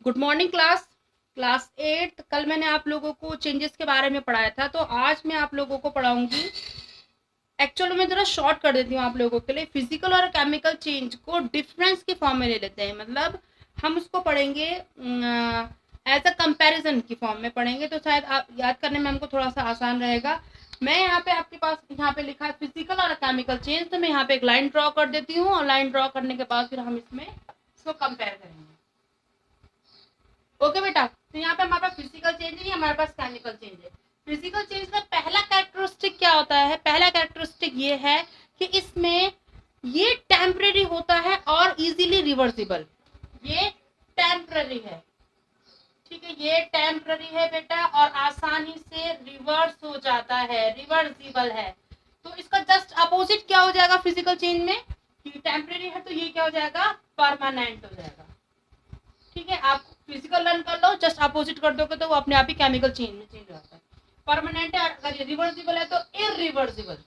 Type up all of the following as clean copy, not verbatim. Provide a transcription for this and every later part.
Good morning class 8। कल मैंने आप लोगों को चेंजेस के बारे में पढ़ाया था, तो आज मैं आप लोगों को पढ़ाऊंगी। एक्चुअली मैं जरा शॉर्ट कर देती हूँ आप लोगों के लिए। फिजिकल और केमिकल चेंज को डिफरेंस के फॉर्म में ले लेते हैं, मतलब हम उसको पढ़ेंगे एज अ कंपैरिजन की फॉर्म में पढ़ेंगे, तो शायद आप याद करने में हमको थोड़ा सा आसान रहेगा। मैं यहाँ पे आपके पास यहाँ पे लिखा है फिजिकल और केमिकल चेंज, तो मैं यहाँ पे एक लाइन ड्रॉ कर देती हूँ और लाइन ड्रॉ करने के बाद फिर हम इसमें इसको कंपेयर करेंगे। ओके बेटा, तो यहाँ पे हमारे पास फिजिकल चेंज है, हमारे पास केमिकल चेंज है। फिजिकल चेंज का पहला कैरेक्टरिस्टिक क्या होता है? पहला कैरेक्टरिस्टिक ये है कि इसमें ये टेम्परेरी होता है और इजीली रिवर्सिबल। ये टेम्परेरी है, ठीक है, ये टेम्परेरी है बेटा और आसानी से रिवर्स हो जाता है, रिवर्सिबल है। तो इसका जस्ट अपोजिट क्या हो जाएगा फिजिकल चेंज में? टेम्परेरी है तो ये क्या हो जाएगा? परमानेंट हो जाएगा। ठीक है, आप फिजिकल लर्न कर लो, जस्ट अपोजिट कर दोगे तो वो अपने आप ही केमिकल चेंज में चेंज हो जाता है। परमानेंट है, अगर रिवर्सिबल है तो इरिवर्सिबल।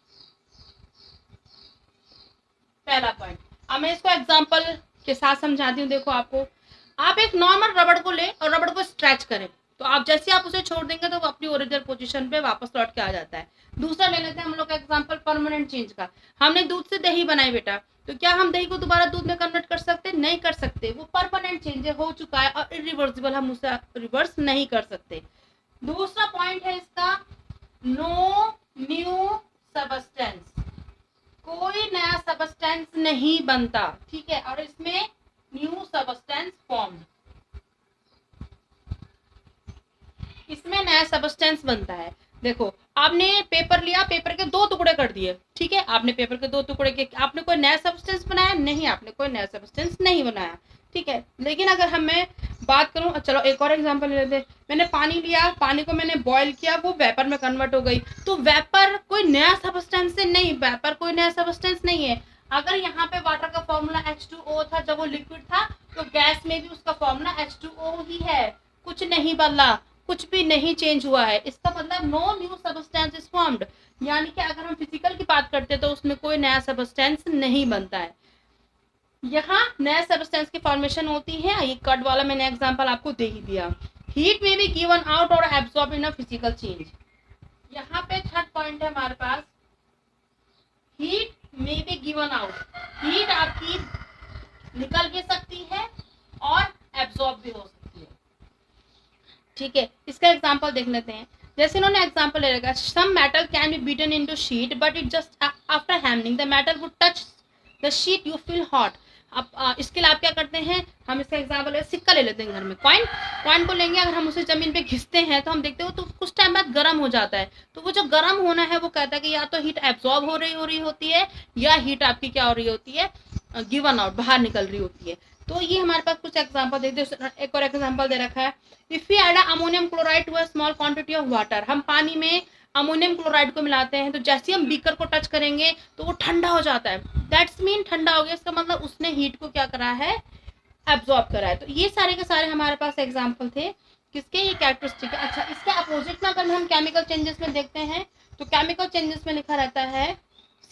पहला पॉइंट। अब मैं इसको एग्जांपल के साथ समझाती हूँ। देखो, आपको आप एक नॉर्मल रबड़ को ले और रबड़ को स्ट्रेच करें, तो आप जैसे आप उसे छोड़ देंगे तो वो अपनी ओरिजिनल पोजीशन पे वापस लौट के आ जाता है। दूसरा ले लेते हैं हम लोग एग्जांपल परमानेंट चेंज का। हमने दूध से दही बनाई बेटा, तो क्या हम दही को दोबारा दूध में कन्वर्ट कर सकते? नहीं कर सकते। वो परमानेंट चेंज हो चुका है और इरिवर्सिबल, हम उसे रिवर्स नहीं कर सकते। दूसरा पॉइंट है इसका, नो न्यू सबस्टेंस। कोई नया सबस्टेंस नहीं बनता, ठीक है, और इसमें न्यू सबस्टेंस फॉर्म्ड, इसमें नया सबस्टेंस बनता है। देखो, आपने पेपर लिया, पेपर के दो टुकड़े कर दिए, ठीक है, आपने पेपर के दो टुकड़े के, आपने कोई नया सब्सटेंस बनाया? नहीं, आपने कोई नया सब्सटेंस नहीं बनाया, ठीक है। लेकिन अगर हम मैं बात करूं, चलो एक और एग्जांपल ले लेते हैं। मैंने पानी लिया, पानी को मैंने बॉईल किया, वो वेपर में कन्वर्ट हो गई, तो वेपर कोई नया सब्सटेंस है? नहीं, वेपर कोई नया सब्सटेंस नहीं है। अगर यहाँ पे वाटर का फॉर्मूला H2O था जब वो लिक्विड था, तो गैस में भी उसका फॉर्मूला H2O ही है, कुछ नहीं बदला, कुछ भी नहीं चेंज हुआ है। इसका मतलब no new substance is formed, यानी कि अगर हम फिजिकल की बात करते हैं तो उसमें कोई नया सबस्टेंस नहीं बनता है। यहाँ नया सबस्टेंस की फॉर्मेशन होती है, ये कट वाला मैंने एग्जांपल आपको दे ही दिया। हीट में बी गिवन आउट और एब्सॉर्ब इन अ फिजिकल चेंज। यहाँ पे थर्ड पॉइंट है हमारे पास, हीट में बी गिवन आउट। हीट आपकी निकल भी सकती है और एब्सॉर्ब भी हो सकती है, ठीक है। इसका एग्जांपल देख लेते हैं। जैसे इन्होंने एग्जांपल ले रखा, some metal can be beaten into sheet but it just after hammering the metal would touch the sheet you feel hot. अब इसके लिए आप क्या करते हैं, हम इसका एग्जांपल सिक्का ले लेते हैं घर में, कॉइन। कॉइन को लेंगे, अगर हम उसे जमीन पे घिसते हैं तो हम देखते हो तो कुछ टाइम बाद गर्म हो जाता है। तो वो जो गर्म होना है वो कहता है कि या तो हीट एब्जॉर्ब हो रही होती है, या हीट आपकी क्या हो रही होती है, गिवन आउट, बाहर निकल रही होती है। तो ये हमारे पास कुछ एग्जांपल देखते हैं। एक और एग्जांपल दे रखा है, if you add ammonium chloride to a small quantity of water. हम पानी में अमोनियम क्लोराइड को मिलाते हैं, तो जैसे हम बीकर को टच करेंगे तो वो ठंडा हो जाता है। दैट्स मीन ठंडा हो गया, इसका मतलब उसने हीट को क्या करा है, एब्जॉर्ब करा है। तो ये सारे के सारे हमारे पास एग्जाम्पल थे किसके, ये कैरेक्टरिस्टिक है। अच्छा, इसके अपोजिट में अगर हम केमिकल चेंजेस में देखते हैं, तो केमिकल चेंजेस में लिखा रहता है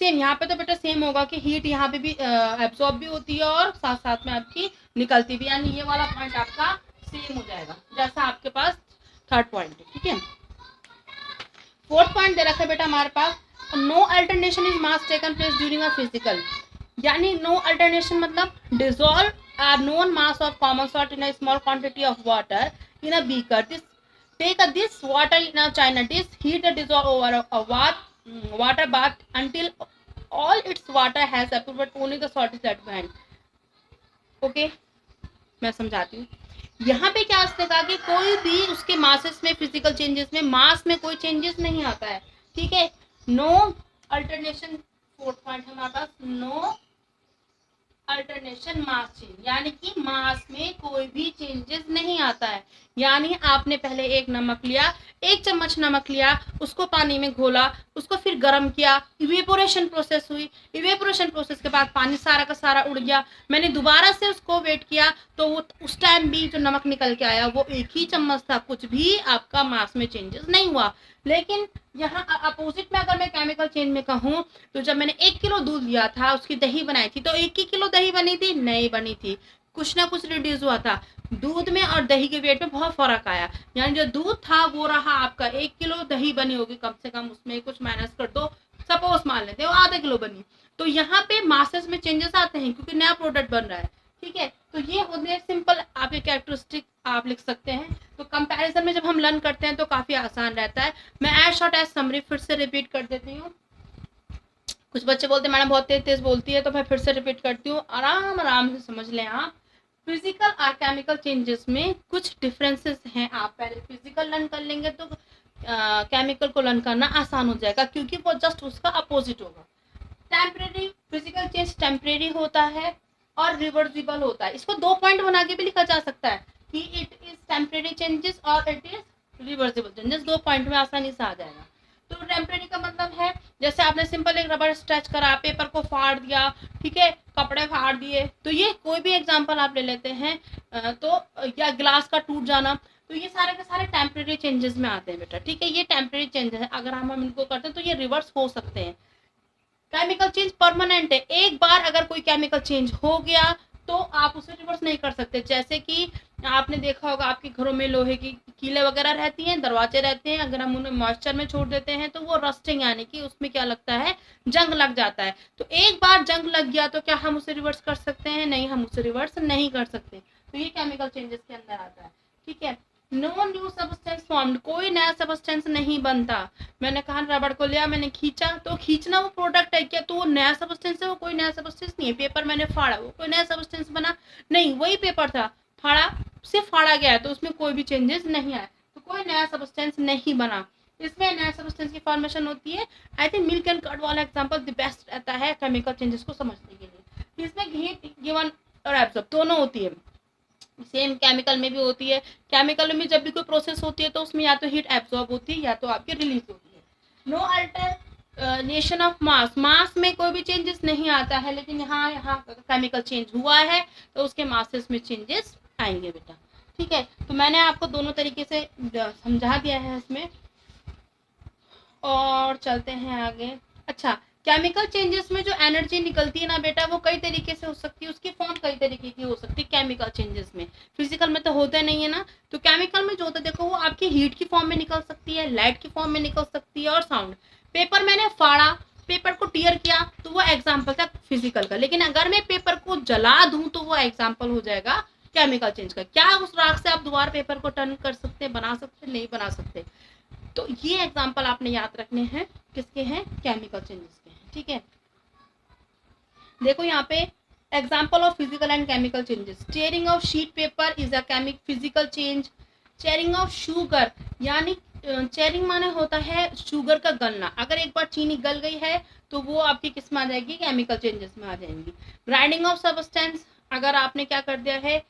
सेम। यहाँ पे तो बेटा सेम होगा कि हीट यहाँ पे भी एब्जॉर्ब भी होती है और साथ साथ में आपकी निकलती भी, यानी ये वाला पॉइंट आपका सेम हो जाएगा जैसा आपके पास थर्ड पॉइंट है, ठीक है। फोर्थ पॉइंट दे रखा है बेटा हमारे पास, no alternation is mass taken place during a physical. यानी नो अल्टरनेशन मतलब dissolve are known mass of common salt in a small quantity of water in a beaker. This take this water in a china dish, heat the dissolve over a water bath until all its water has evaporated but only the salt is left behind. Okay, मैं समझाती हूँ। यहाँ पे क्या उसने कहा कि कोई भी उसके मासेस में, फिजिकल चेंजेस में, मास में कोई चेंजेस नहीं आता है, ठीक है। नो अल्टरनेशन, फोर्थ पॉइंट हमारे पास, नो अल्टरनेशन मास चेंज, यानी कि मास में कोई भी चेंजेस नहीं आता है। यानी आपने पहले एक नमक लिया, एक चम्मच नमक लिया, उसको पानी में घोला, उसको फिर गर्म किया, इवेपोरेशन प्रोसेस हुई, इवेपोरेशन प्रोसेस के बाद पानी सारा का सारा उड़ गया, मैंने दोबारा से उसको वेट किया, तो वो उस टाइम भी जो नमक निकल के आया वो एक ही चम्मच था, कुछ भी आपका मास में चेंजेस नहीं हुआ। लेकिन यहाँ अपोजिट में अगर मैं केमिकल चेंज में कहूँ, तो जब मैंने 1 किलो दूध लिया था, उसकी दही बनाई थी, तो 1 ही किलो दही बनी थी? नहीं बनी थी, कुछ ना कुछ रिड्यूस हुआ था। दूध में और दही के वेट में बहुत फर्क आया, यानी जो दूध था वो रहा आपका 1 किलो, दही बनी होगी कम से कम, उसमें कुछ माइनस कर दो, सपोज मान लेते हैं वो आधा किलो बनी। तो यहाँ पे मासेस में चेंजेस आते हैं क्योंकि नया प्रोडक्ट बन रहा है, ठीक है। तो ये होते हैं सिंपल आपके कैरेक्टरिस्टिक आप लिख सकते हैं। तो कंपैरिजन में जब हम लर्न करते हैं तो काफी आसान रहता है। मैं एज शॉर्ट एज समरी फिर से रिपीट कर देती हूँ। कुछ बच्चे बोलते हैं मैडम बहुत तेज तेज बोलती है, तो मैं फिर से रिपीट करती हूँ, आराम आराम से समझ लें आप। फिजिकल और केमिकल चेंजेस में कुछ डिफरेंसेस हैं। आप पहले फिजिकल लर्न कर लेंगे तो केमिकल को लर्न करना आसान हो जाएगा, क्योंकि वो जस्ट उसका अपोजिट होगा। टेम्परेरी फिजिकल चेंज टेम्परेरी होता है और रिवर्सिबल होता है। इसको 2 पॉइंट बना के भी लिखा जा सकता है कि इट इज टेम्परेरी चेंजेस और it is reversible changes. 2 point में आसानी से आ जाएगा। तो टेम्परेरी का मतलब है जैसे आपने सिंपल एक रबर स्ट्रेच करा, पेपर को फाड़ दिया, ठीक है, कपड़े फाड़ दिए, तो ये कोई भी एग्जांपल आप ले लेते हैं तो या ग्लास का टूट जाना, तो ये सारे के सारे टेम्परेरी चेंजेस में आते हैं बेटा, ठीक है। ये टेम्परेरी चेंजेस है, अगर हम इनको करते हैं तो ये रिवर्स हो सकते हैं। केमिकल चेंज परमानेंट है, एक बार अगर कोई केमिकल चेंज हो गया तो आप उसे रिवर्स नहीं कर सकते। जैसे कि आपने देखा होगा आपके घरों में लोहे की कीलें वगैरह रहती हैं, दरवाजे रहते हैं, अगर हम उन्हें मॉइस्चर में छोड़ देते हैं तो वो रस्टिंग यानी कि उसमें क्या लगता है, जंग लग जाता है। तो एक बार जंग लग गया तो क्या हम उसे रिवर्स कर सकते हैं? नहीं, हम उसे रिवर्स नहीं कर सकते। तो ये केमिकल चेंजेस के अंदर आता है, ठीक है। नो न्यू सब्सटेंस फॉर्म्ड, कोई नया सब्सटेंस नहीं बनता। मैंने कहा रबड़ को लिया, मैंने खींचा, तो खींचना वो प्रोडक्ट है क्या, तो वो नया सब्सटेंस है? वो कोई नया सब्सटेंस नहीं है। पेपर मैंने फाड़ा, वो कोई नया सब्सटेंस बना नहीं, वही पेपर था, फाड़ा सिर्फ फाड़ा गया है, तो उसमें कोई भी चेंजेस नहीं आए, तो कोई नया सब्सटेंस नहीं बना। इसमें नया सब्सटेंस की फॉर्मेशन होती है। I think milk and curd वाला एग्जांपल द बेस्ट रहता है केमिकल चेंजेस को समझने के लिए। इसमें हीट गिवन और एब्जॉर्ब दोनों होती है, सेम केमिकल में भी होती है। केमिकल में जब भी कोई प्रोसेस होती है तो उसमें या तो हीट एब्जॉर्ब होती है या तो आपकी रिलीज होती है। नो अल्टरेशन ऑफ मास, मास में कोई भी चेंजेस नहीं आता है, लेकिन यहाँ केमिकल चेंज हुआ है तो उसके मासेस में चेंजेस आएंगे बेटा, ठीक है। तो मैंने आपको दोनों तरीके से समझा दिया है इसमें, और चलते हैं आगे। अच्छा, केमिकल चेंजेस में जो एनर्जी निकलती है ना बेटा, वो कई तरीके से हो सकती है, उसकी फॉर्म कई तरीके की हो सकती है केमिकल चेंजेस में। फिजिकल में तो होता नहीं है ना, तो केमिकल में जो होता है देखो, वो आपकी हीट की फॉर्म में निकल सकती है, लाइट की फॉर्म में निकल सकती है, और साउंड। पेपर मैंने फाड़ा, पेपर को टीयर किया, तो वो एग्जाम्पल था फिजिकल का। लेकिन अगर मैं पेपर को जला दूं तो वो एग्जाम्पल हो जाएगा केमिकल चेंज का। क्या उस राख से आप दोबारा पेपर को टर्न कर सकते, बना सकते? नहीं बना सकते। तो ये एग्जाम्पल आपने याद रखने हैं, किसके हैं? केमिकल चेंजेस के हैं, ठीक है। देखो यहाँ पे example of physical and chemical changes. Tearing of sheet paper is a physical change. Tearing of sugar, यानी टेयरिंग माने होता है शुगर का गलना। अगर एक बार चीनी गल गई है तो वो आपकी किस में आ जाएगी? केमिकल चेंजेस में आ जाएंगी। ग्राइंडिंग ऑफ सब्सटेंस, अगर आपने क्या कर दिया है,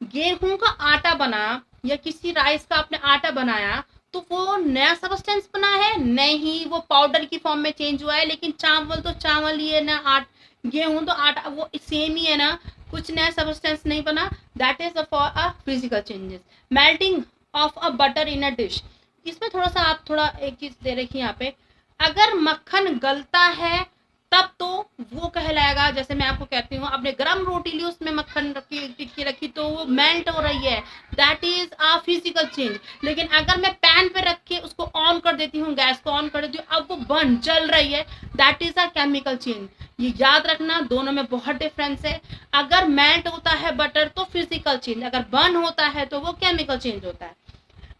गेहूं का आटा बना या किसी राइस का आपने आटा बनाया, तो वो नया सब्सटेंस बना है? नहीं, वो पाउडर की फॉर्म में चेंज हुआ है। लेकिन चावल तो चावल ही है ना, गेहूं तो आटा, वो सेम ही है ना, कुछ नया सब्सटेंस नहीं बना। That is for a physical changes. Melting of a butter in a dish, इसमें थोड़ा सा आप थोड़ा एक चीज दे रखी यहाँ पे, अगर मक्खन गलता है तब तो वो कहलाएगा, जैसे मैं आपको कहती हूँ आपने गरम रोटी ली, उसमें मक्खन रखी टिक्की रखी तो वो मेल्ट हो रही है, that is a physical change. लेकिन अगर मैं पैन पे रख के उसको ऑन कर देती हूँ, गैस को ऑन कर देती हूँ, अब वो बन जल रही है, that is a chemical change. ये याद रखना, दोनों में बहुत डिफरेंस है। अगर मेल्ट होता है बटर तो फिजिकल चेंज, अगर बर्न होता है तो वो केमिकल चेंज होता है।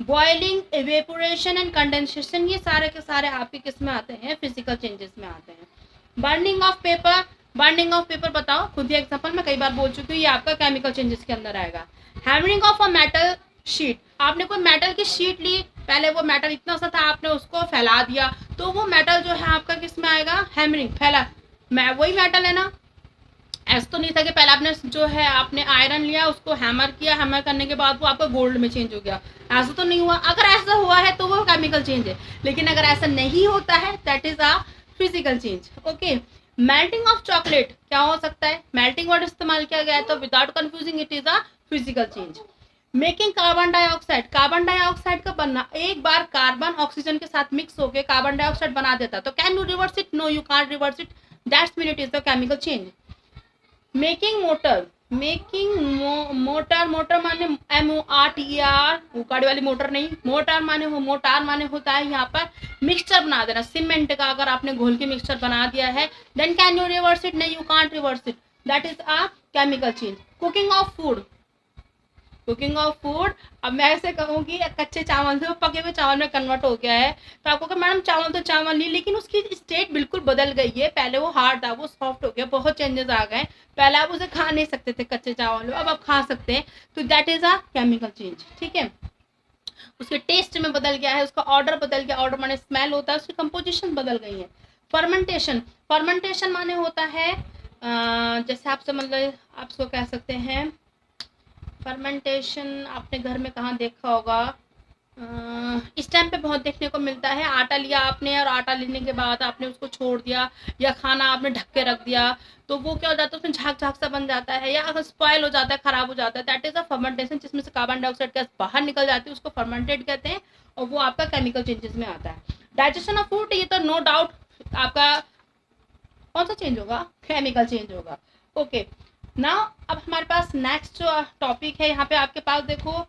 बॉइलिंग, इवेपोरेशन एंड कंडेंसेशन, ये सारे के सारे आपके किस में आते हैं? फिजिकल चेंजेस में आते हैं। Burning of paper, burning of paper बताओ, खुद ही एग्जांपल मैं कई बार बोल चुकी हूँ, ये आपका केमिकल चेंजेस के अंदर आएगा। Hammering of a metal sheet, आपने कोई मेटल की शीट ली, पहले वो मेटल इतना सा था, आपने उसको फैला दिया, तो वो मेटल जो है आपका किस में आएगा? हैमरिंग, फैला, मैं वही मेटल है ना। ऐसा तो नहीं था कि पहले आपने जो है आपने आयरन लिया, उसको हैमर किया, हैमर करने के बाद वो आपका गोल्ड में चेंज हो गया, ऐसा तो नहीं हुआ। अगर ऐसा हुआ है तो वो केमिकल चेंज है, लेकिन अगर ऐसा नहीं होता है that is a physical change, okay. Melting of chocolate, क्या हो सकता है? मेल्टिंग वर्ड इस्तेमाल किया गया है, तो without confusing it is a physical change. Making carbon dioxide, carbon dioxide का बनना, एक बार कार्बन ऑक्सीजन के साथ मिक्स होकर कार्बन डाइऑक्साइड बना देता, तो can you reverse it? No, you can't reverse it, that's mean it is the chemical change. Making mortar, making mortar, mortar माने MORTER, गाड़ी वाली मोटर नहीं, मोटर माने होता है यहाँ पर मिक्सचर बना देना सीमेंट का। अगर आपने घोल के मिक्सचर बना दिया है, then can you reverse it? नहीं, you can't reverse it, that is a chemical change. Cooking of food, cooking of food, अब मैं ऐसे कहूँ कि कच्चे चावल से वो पके हुए चावल में कन्वर्ट हो गया है, तो आपको कहा मैडम चावल तो चावल नहीं, लेकिन उसकी स्टेट बिल्कुल बदल गई है, पहले वो हार्ड था वो सॉफ्ट हो गया, बहुत चेंजेस आ गए। पहले आप उसे खा नहीं सकते थे कच्चे चावल, अब आप खा सकते हैं, तो that is a chemical change. ठीक है, उसके टेस्ट में बदल गया है, उसका ऑर्डर बदल गया, ऑर्डर माने स्मेल होता है, उसकी कंपोजिशन बदल गई है। फर्मेंटेशन, फर्मेंटेशन माने होता है जैसे आपसे मतलब आप उसको कह सकते हैं, फर्मेंटेशन आपने घर में कहाँ देखा होगा, इस टाइम पे बहुत देखने को मिलता है। आटा लिया आपने और आटा लेने के बाद आपने उसको छोड़ दिया, या खाना आपने ढक के रख दिया, तो वो क्या हो जाता है उसमें झाग झाग सा बन जाता है, या अगर स्पॉइल हो जाता है, खराब हो जाता है, दैट इज अ फर्मेंटेशन, जिसमें से कार्बन डाइऑक्साइड गैस बाहर निकल जाती है, उसको फर्मेंटेड कहते हैं, और वो आपका केमिकल चेंजेस में आता है। डाइजेशन ऑफ फूड, ये तो नो डाउट आपका कौन सा चेंज होगा, केमिकल चेंज होगा। ओके, नाउ अब हमारे पास नेक्स्ट जो टॉपिक है, यहाँ पे आपके पास देखो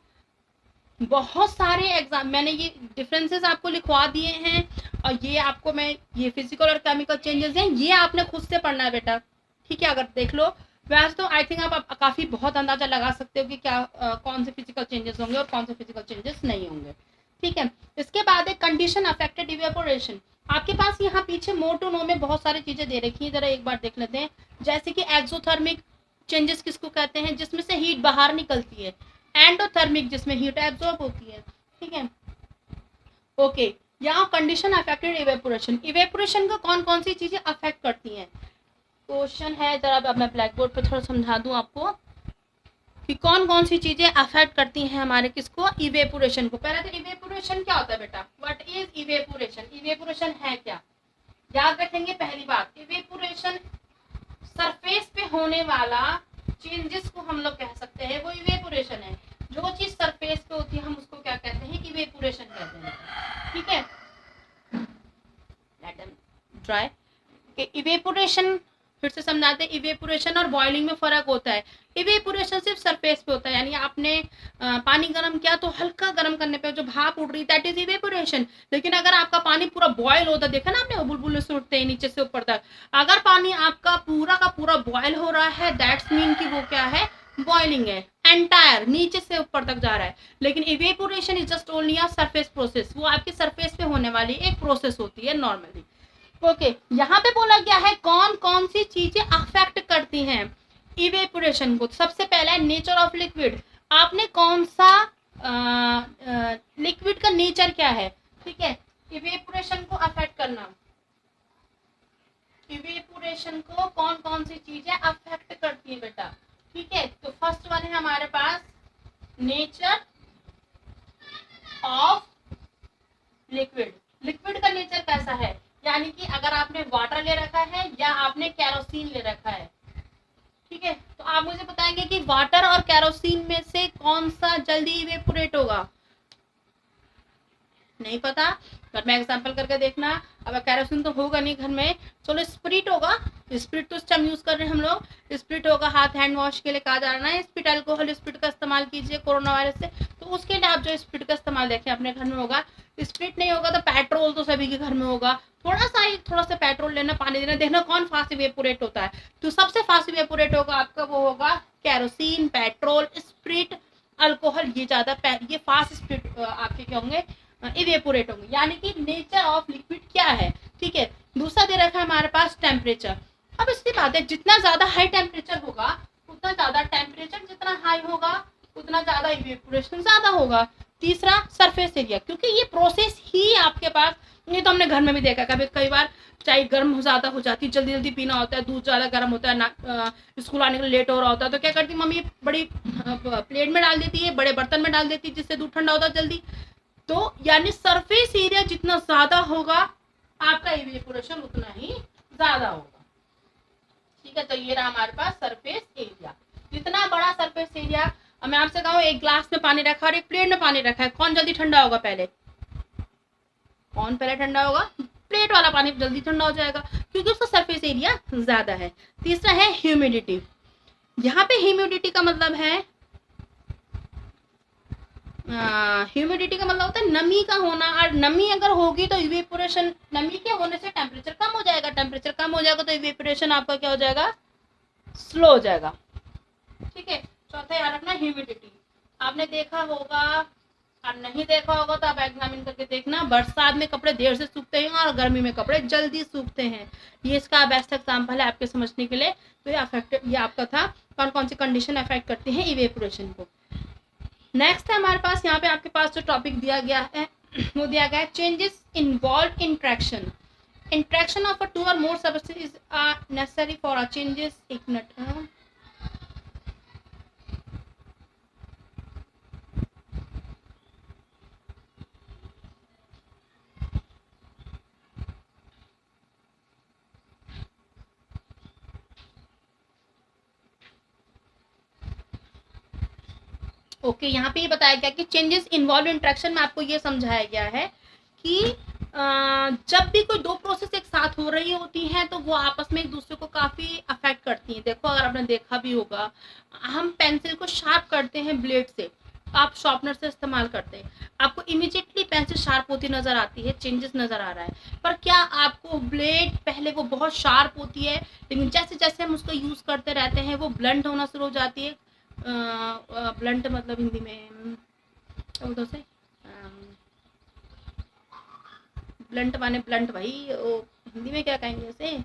बहुत सारे एग्जाम, मैंने ये डिफरेंसेस आपको लिखवा दिए हैं, और ये आपको मैं ये फिजिकल और केमिकल चेंजेस हैं, ये आपने खुद से पढ़ना है बेटा। ठीक है, अगर देख लो, वैसे तो आई थिंक आप काफी बहुत अंदाजा लगा सकते हो कि क्या कौन से फिजिकल चेंजेस होंगे और कौन से फिजिकल चेंजेस नहीं होंगे। ठीक है, इसके बाद एक कंडीशन अफेक्टेड इवेपोरेशन। आपके पास यहाँ पीछे मोर टू नो में बहुत सारी चीजें दे रखी है, जरा एक बार देख लेते हैं। जैसे कि एक्सोथर्मिक चेंजेस किसको कहते हैं, जिसमें से हीट बाहर निकलती है, एंडोथर्मिक जिसमें हीट एब्जॉर्ब होती है। ठीक है, ओके, यहाँ कंडीशन अफेक्टेड इवेपोरेशन, इवेपोरेशन को कौन कौन सी चीजें अफेक्ट करती हैं। क्वेश्चन है, जरा अब मैं ब्लैक बोर्ड पे थोड़ा समझा दूं आपको कि कौन कौन सी चीजें अफेक्ट करती हैं हमारे किसको, इवेपोरेशन को। पहले तो इवेपोरेशन क्या होता है बेटा, व्हाट इज इवेपोरेशन, इवेपोरेशन है क्या, याद रखेंगे। पहली बात, इवेपोरेशन सरफेस पे होने वाला चेंजेस को हम लोग कह सकते हैं, वो इवेपोरेशन है। जो चीज सरफेस पे होती है हम उसको क्या कहते हैं, इवेपोरेशन कहते हैं। ठीक है, लेट देम ड्राई। इवेपोरेशन फिर से समझाते हैं, इवेपोरेशन और बॉइलिंग में फर्क होता है। इवेपोरेशन सिर्फ सरफेस पे होता है, यानी आपने पानी गर्म किया तो हल्का गर्म करने पे जो भाप उड़ रही, दैट इज इवेपोरेशन। लेकिन अगर आपका पानी पूरा बॉयल होता, देखा ना आपने बुलबुले से उठते हैं नीचे से ऊपर तक, अगर पानी आपका पूरा का पूरा बॉयल हो रहा है, दैट्स मीन कि वो क्या है, बॉइलिंग है, एंटायर नीचे से ऊपर तक जा रहा है। लेकिन evaporation is just only a surface process, वो आपके सरफेस पे होने वाली एक प्रोसेस होती है नॉर्मली। ओके, यहाँ पे बोला गया है कौन कौन सी चीजें अफेक्ट करती हैं इवेपोरेशन को। सबसे पहला है नेचर ऑफ लिक्विड, आपने कौन सा लिक्विड का नेचर क्या है। ठीक है, इवेपोरेशन को अफेक्ट करना, इवेपोरेशन को कौन कौन सी चीजें अफेक्ट करती है बेटा। ठीक है, तो फर्स्ट वन है हमारे पास नेचर ऑफ लिक्विड, लिक्विड का नेचर कैसा है, यानी कि अगर आपने वाटर ले रखा है या आपने केरोसिन ले रखा है। ठीक है, तो आप मुझे बताएंगे कि वाटर और केरोसिन में से कौन सा जल्दी इवेपोरेट होगा। नहीं पता, पर मैं एग्जांपल करके देखना। अब केरोसिन तो होगा नहीं घर में, चलो स्पिरिट होगा, स्पिरिट तो इस टाइम यूज कर रहे हैं हम लोग, स्पिरिट होगा, हाथ हैंड वॉश के लिए कहा जा रहा है, स्पिरिट अल्कोहल स्पिरिट का इस्तेमाल कीजिए कोरोना वायरस से, तो उसके लिए आप जो स्पिरिट का इस्तेमाल देखें अपने घर में होगा। स्पिरिट नहीं होगा तो पेट्रोल तो सभी के घर में होगा, थोड़ा सा पेट्रोल लेना, पानी देना, देखना कौन फास्ट इवेपोरेट होता है। तो सबसे फास्ट इवेपोरेट होगा आपका वो होगा केरोसिन, पेट्रोल, स्पिरिट, अल्कोहल, ये ज्यादा ये फास्ट स्पिरिट आपके क्या होंगे, इवेपोरेट होंगे। यानी कि नेचर ऑफ लिक्विड क्या है। ठीक है, दूसरा दे रखा है हमारे पास टेम्परेचर। अब इसकी बात है, जितना ज्यादा हाई टेम्परेचर होगा उतना ज्यादा, टेम्परेचर जितना हाई होगा उतना ज्यादा इवेपोरेशन ज्यादा होगा। तीसरा सरफेस एरिया, क्योंकि ये प्रोसेस ही आपके पास, ये तो हमने घर में भी देखा, कभी कई बार चाय गर्म ज्यादा हो जाती है, जल्दी जल्दी पीना होता है, दूध ज्यादा गर्म होता है, स्कूल आने के लिए लेट हो रहा होता है, तो क्या करती मम्मी, बड़ी प्लेट में डाल देती है, बड़े बर्तन में डाल देती है, जिससे दूध ठंडा होता है जल्दी। तो यानी सरफेस एरिया जितना ज्यादा होगा आपका इवेपोरेशन उतना ही ज्यादा होगा। ठीक है, तो ये रहा हमारे पास सरफेस एरिया। जितना बड़ा सरफेस एरिया, मैं आपसे कहूँ एक ग्लास में पानी रखा और एक प्लेट में पानी रखा है, कौन जल्दी ठंडा होगा, पहले कौन पहले ठंडा होगा, प्लेट वाला पानी जल्दी ठंडा हो जाएगा, क्योंकि उसका सरफेस एरिया ज्यादा है। तीसरा है ह्यूमिडिटी, यहाँ पे ह्यूमिडिटी का मतलब है, ह्यूमिडिटी का मतलब होता है नमी का होना, और नमी अगर होगी तो इवेपोरेशन, नमी के होने से टेम्परेचर कम हो जाएगा, टेम्परेचर कम हो जाएगा तो इवेपोरेशन आपका क्या हो जाएगा, स्लो हो जाएगा। ठीक है, चौथा याद रखना ह्यूमिडिटी। आपने देखा होगा और नहीं देखा होगा तो आप एग्जामिन करके देखना, बरसात में कपड़े देर से सूखते हैं और गर्मी में कपड़े जल्दी सूखते हैं। ये इसका बेस्ट एग्जाम्पल है आपके समझने के लिए। तो ये अफेक्टेड, ये आपका था कौन कौन सी कंडीशन अफेक्ट करती है इवेपोरेशन को। नेक्स्ट है हमारे पास, यहाँ पे आपके पास जो टॉपिक दिया गया है वो दिया गया है changes involve in traction. Interaction of a two or more substances are necessary for a changes. एक मिनट, ओके यहाँ पे ये बताया गया कि चेंजेस इन्वॉल्व इंट्रैक्शन में आपको ये समझाया गया है कि जब भी कोई दो प्रोसेस एक साथ हो रही होती हैं तो वो आपस में एक दूसरे को काफ़ी अफेक्ट करती हैं। देखो अगर आपने देखा भी होगा, हम पेंसिल को शार्प करते हैं ब्लेड से, आप शार्पनर से इस्तेमाल करते हैं, आपको इमीडिएटली पेंसिल शार्प होती नजर आती है, चेंजेस नजर आ रहा है। पर क्या आपको ब्लेड पहले वो बहुत शार्प होती है, लेकिन जैसे जैसे हम उसको यूज करते रहते हैं वो ब्लंट होना शुरू हो जाती है। ब्लंट मतलब हिंदी में क्या बोलते उसे, ब्लंट माने ब्लंट भाई, वो हिंदी में क्या कहेंगे उसे,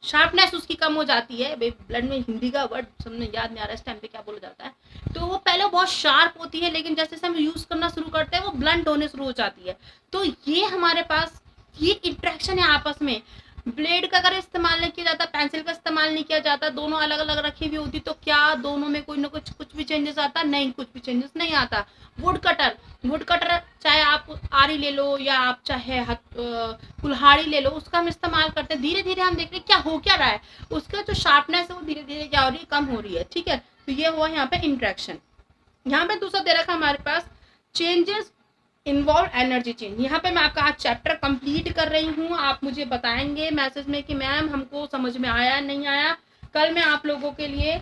शार्पनेस उसकी कम हो जाती है। ब्लंट में हिंदी का वर्ड समझ याद नहीं आ रहा इस टाइम पे क्या बोला जाता है। तो वो पहले बहुत शार्प होती है, लेकिन जैसे जैसे हम यूज करना शुरू करते हैं वो ब्लंट होने शुरू हो जाती है। तो ये हमारे पास ये इंट्रैक्शन है आपस में। ब्लेड का अगर इस्तेमाल नहीं किया जाता, पेंसिल का इस्तेमाल नहीं किया जाता, दोनों अलग अलग रखी हुई होती, तो क्या दोनों में कोई ना कुछ भी चेंजेस आता? नहीं, कुछ भी चेंजेस नहीं आता। वुड कटर चाहे आप आरी ले लो या आप चाहे कुल्हाड़ी ले लो, उसका हम इस्तेमाल करते हैं। धीरे धीरे हम देख रहे हैं क्या हो क्या रहा है, उसका जो शार्पनेस है वो धीरे धीरे क्या हो रही है, कम हो रही है। ठीक है, तो ये हुआ यहाँ पे इंट्रैक्शन। यहाँ पे दूसरा दे रखा हमारे पास चेंजेस इन्वॉल्व एनर्जी चेंज। यहाँ पे मैं आपका आज चैप्टर कंप्लीट कर रही हूँ, आप मुझे बताएंगे मैसेज में कि मैम हमको समझ में आया नहीं आया। कल मैं आप लोगों के लिए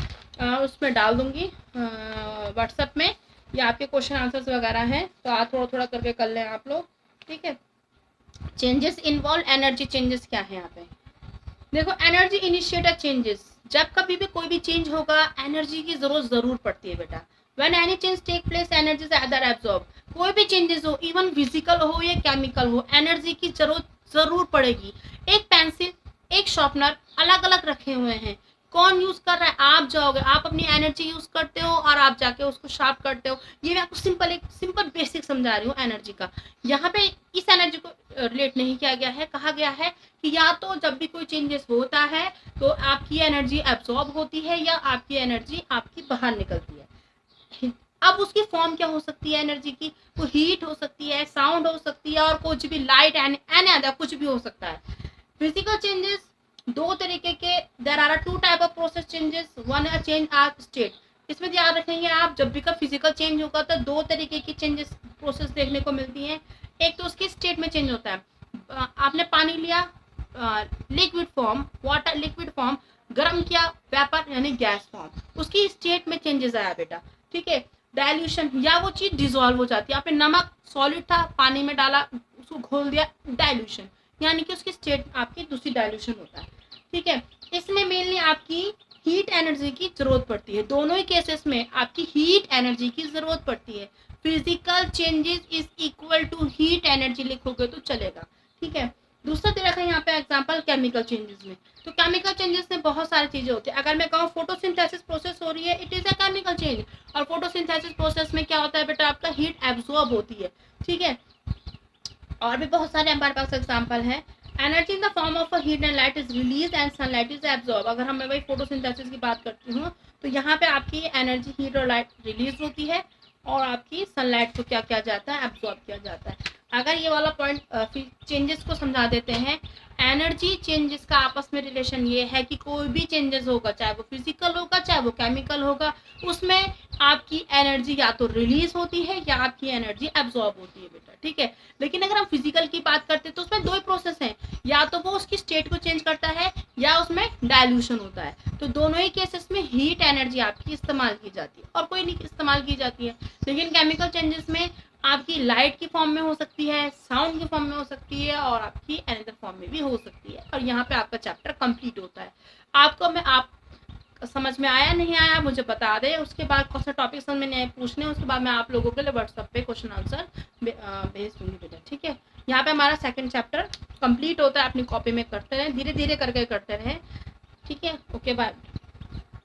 उसमें डाल दूंगी व्हाट्सएप में, या आपके क्वेश्चन आंसर्स वगैरह हैं तो आप थोड़ा थोड़ा करके कर लें आप लोग। ठीक है, चेंजेस इन्वॉल्व एनर्जी चेंजेस क्या है यहाँ पे देखो। एनर्जी इनिशिएटर चेंजेस, जब कभी भी कोई भी चेंज होगा एनर्जी की जरूरत जरूर पड़ती है बेटा। When any change take place energy is other absorb. कोई भी चेंजेस हो, इवन फिजिकल हो या केमिकल हो, एनर्जी की जरूरत जरूर पड़ेगी। एक पेंसिल, एक शार्पनर अलग अलग रखे हुए हैं, कौन यूज कर रहा है? आप जाओगे, आप अपनी एनर्जी यूज करते हो और आप जाके उसको शार्प करते हो। ये मैं आपको एक सिंपल बेसिक समझा रही हूँ एनर्जी का। यहाँ पे इस एनर्जी को रिलेट नहीं किया गया है, कहा गया है कि या तो जब भी कोई चेंजेस होता है तो आपकी एनर्जी एब्जॉर्ब होती है या आपकी एनर्जी आपकी बाहर निकलती है। अब उसकी फॉर्म क्या हो सकती है एनर्जी की? वो हीट हो सकती है, साउंड हो सकती है, और कुछ भी, लाइट एंड अदर कुछ भी हो सकता है। फिजिकल चेंजेस दो तरीके के, there are two type of process changes, one a change of state. इसमें ध्यान रखेंगे आप, जब भी का फिजिकल चेंज होगा तो दो तरीके की चेंजेस प्रोसेस देखने को मिलती हैं। एक तो उसकी स्टेट में चेंज होता है, आपने पानी लिया liquid form, water liquid form, गर्म किया वेपर यानी गैस फॉर्म, उसकी स्टेट में चेंजेस आया बेटा। ठीक है, डाइल्यूशन, या वो चीज डिजोल्व हो जाती है। आपने नमक सॉलिड था पानी में डाला, उसको घोल दिया, डाइल्यूशन, यानी कि उसकी स्टेट आपकी दूसरी डाइल्यूशन होता है। ठीक है, इसमें मेनली आपकी हीट एनर्जी की जरूरत पड़ती है। दोनों ही केसेस में आपकी हीट एनर्जी की जरूरत पड़ती है। Physical changes is equal to heat energy लिखोगे तो चलेगा। ठीक है, दूसरा दे रखा है यहाँ पे एग्जांपल केमिकल चेंजेस में। तो केमिकल चेंजेस में बहुत सारी चीजें होती है। अगर मैं कहूँ फोटोसिंथेसिस प्रोसेस हो रही है, it is a chemical change. और फोटोसिंथेसिस प्रोसेस में क्या होता है बेटा, आपका हीट एब्जॉर्ब होती है। ठीक है, और भी बहुत सारे हमारे पास एग्जांपल है। Energy in the form of heat and light is release and sunlight is absorb. अगर हम मैं वही फोटोसिंथेसिस की बात करती हूँ तो यहाँ पे आपकी एनर्जी, हीट और लाइट रिलीज होती है और आपकी सनलाइट को क्या किया जाता है, एब्जॉर्ब किया जाता है। अगर ये वाला पॉइंट चेंजेस को समझा देते हैं, एनर्जी चेंजेस का आपस में रिलेशन ये है कि कोई भी चेंजेस होगा, चाहे वो फिजिकल होगा चाहे वो केमिकल होगा, उसमें आपकी एनर्जी या तो रिलीज होती है या आपकी एनर्जी एब्जॉर्ब होती है बेटा, ठीक है। लेकिन अगर हम फिजिकल की बात करते हैं तो उसमें दो ही प्रोसेस हैं, या तो वो उसकी स्टेट को चेंज करता है या उसमें डायल्यूशन होता है। तो दोनों ही केसेस में हीट एनर्जी आपकी इस्तेमाल की जाती है और कोई नहीं इस्तेमाल की जाती है। लेकिन केमिकल चेंजेस में आपकी लाइट की फॉर्म में हो सकती है, साउंड की फॉर्म में हो सकती है और आपकी अनदर फॉर्म में भी हो सकती है। और यहाँ पे आपका चैप्टर कंप्लीट होता है। आपको मैं आप समझ में आया नहीं आया मुझे बता दें, उसके बाद कौन सा टॉपिक समझ में नहीं आए पूछने, उसके बाद मैं आप लोगों के लिए व्हाट्सएप पे क्वेश्चन आंसर भेज दूंगी बेटा, ठीक है। यहाँ पे हमारा सेकंड चैप्टर कंप्लीट होता है, अपनी कॉपी में करते रहें, धीरे धीरे करके करते रहें, ठीक है। Okay bye.